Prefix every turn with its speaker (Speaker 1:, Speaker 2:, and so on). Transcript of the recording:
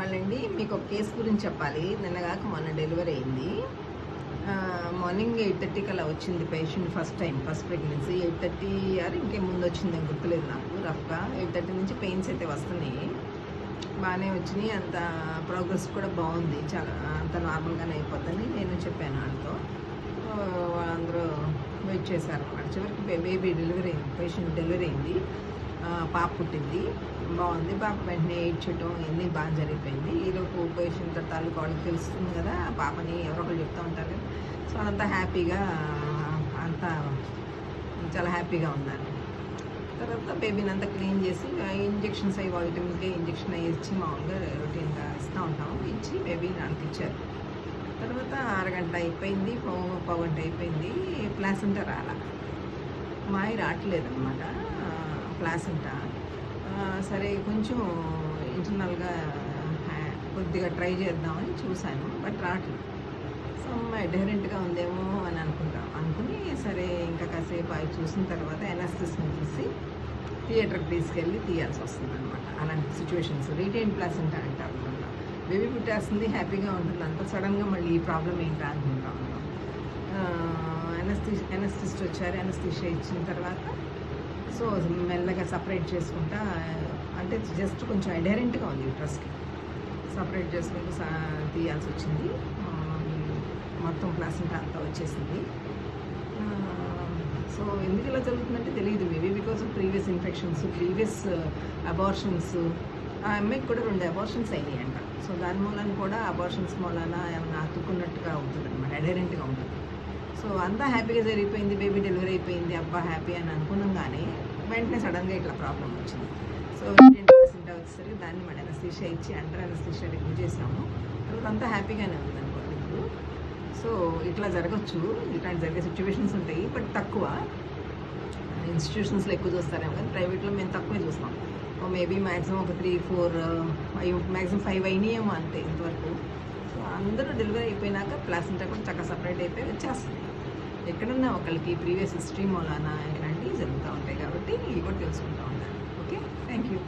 Speaker 1: వాళ్ళండి మీకు ఒక కేసు గురించి చెప్పాలి. నిన్నగాక మొన్న డెలివరీ అయింది. మార్నింగ్ 8:30 అలా వచ్చింది పేషెంట్. ఫస్ట్ ప్రెగ్నెన్సీ 8:30 ఆర్ ఇంకేం ముందు వచ్చింది, గుర్తులేదు నాకు రఫ్గా. 8:30 నుంచి పెయిన్స్ అయితే వస్తున్నాయి, బాగానే వచ్చినాయి. అంత ప్రోగ్రెస్ కూడా బాగుంది, చాలా అంత నార్మల్గానే అయిపోద్దని నేను చెప్పాను వాళ్ళతో. వాళ్ళందరూ వెయిట్ చేశారు అన్నమాట. చివరికి బేబీ డెలివరీ అయింది, పేషెంట్ డెలివరీ అయింది, పాప పుట్టింది, బాగుంది. పాప వెంటనే ఏడ్చడం ఇవన్నీ బాగా జరిగిపోయింది. ఈలోపు పేషెంట్ తాలూకు వాళ్ళకి తెలుస్తుంది కదా, ఆ పాపని ఎవరో ఒకరు చెప్తూ ఉంటారు కదా. సో అంతా హ్యాపీగా, అంతా చాలా హ్యాపీగా ఉన్నారు. తర్వాత బేబీని అంతా క్లీన్ చేసి ఇంజెక్షన్స్ అవి వైటమిన్కి ఇంజెక్షన్ అవి ఇచ్చి మామూలుగా రొటీన్గా ఇస్తూ ఉంటాము. ఇచ్చి బేబీని వాళ్ళకి ఇచ్చారు. తర్వాత అరగంట అయిపోయింది, పావుగంట అయిపోయింది, ప్లాసెంటా రాలా, మాయి రావట్లేదు అనమాట ప్లాసెంటా. సరే కొంచెం ఇంటర్నల్గా కొద్దిగా ట్రై చేద్దామని చూశాను, బట్ రావట్లేదు. సో అడ్హరెంట్గా ఉందేమో అని అనుకుని సరే ఇంకా కాసేపు అవి చూసిన తర్వాత ఎనాస్థిస్ని చూసి థియేటర్కి తీసుకెళ్ళి తీయాల్సి వస్తుంది అనమాట. అలాంటి సిచ్యువేషన్స్ రీటైన్ ప్లాసెంటా అంటారు. బేబీ పుట్టేస్తుంది, హ్యాపీగా ఉంటుంది, అంత సడన్గా మళ్ళీ ఈ ప్రాబ్లం ఏంటా అనుకుంటాం. ఎనస్థిస్ట్ వచ్చారు, ఎనస్థిషియా ఇచ్చిన తర్వాత సో మెల్లగా సపరేట్ చేసుకుంటా, అంటే జస్ట్ కొంచెం అడ్హరెంట్గా ఉంది యూట్రస్కి, సపరేట్ చేసుకుంటూ తీయాల్సి వచ్చింది. మొత్తం ప్లాసెంటా అంతా వచ్చేసింది. సో ఎందుకు ఇలా జరుగుతుందంటే తెలియదు, maybe because of previous infections, previous abortions. ఆ అమ్మాయికి కూడా 2 అబార్షన్స్ అయినాయి అంట. సో దాని మూలన కూడా అబార్షన్స్ మూలన ఏమైనా అతుక్కున్నట్టుగా ఉంటుంది అనమాట, అడ్హరెంట్గా ఉంటుంది. సో అంతా హ్యాపీగా జరిగిపోయింది, బేబీ డెలివరీ అయిపోయింది, అబ్బా హ్యాపీ అని అనుకున్నాం. కానీ వెంటనే సడన్గా ఇట్లా ప్రాబ్లం వచ్చింది. సో ప్లాసెంటా వచ్చేసరికి దాన్ని మళ్ళీ ఎనస్థీషియా ఇచ్చి అండర్ ఎనస్థీషియా రిమూవ్ చేసాము. తర్వాత అంతా హ్యాపీగానే ఉంది అనుకోండి ఇప్పుడు. సో ఇట్లా జరగచ్చు, ఇట్లాంటి జరిగే సిచ్యువేషన్స్ ఉంటాయి, బట్ తక్కువ. ఇన్స్టిట్యూషన్స్లో ఎక్కువ చూస్తారేమో, కానీ ప్రైవేట్లో మేము తక్కువే చూస్తాం. మేబీ మ్యాక్సిమం ఒక 3-4 మ్యాక్సిమం 5 అయినాయేమో అంతే ఇంతవరకు. సో అందరూ డెలివరీ అయిపోయినాక ప్లాసెంటా కూడా చక్కగా సపరేట్ అయిపోయి వచ్చేస్తుంది. ఎక్కడన్నా ఒకరికి ప్రీవియస్ హిస్టరీ మూలాన ఇలాంటివి జరుగుతూ ఉంటాయి, కాబట్టి ఇవి కూడా తెలుసుకుంటూ ఉంటారు. Okay, thank you.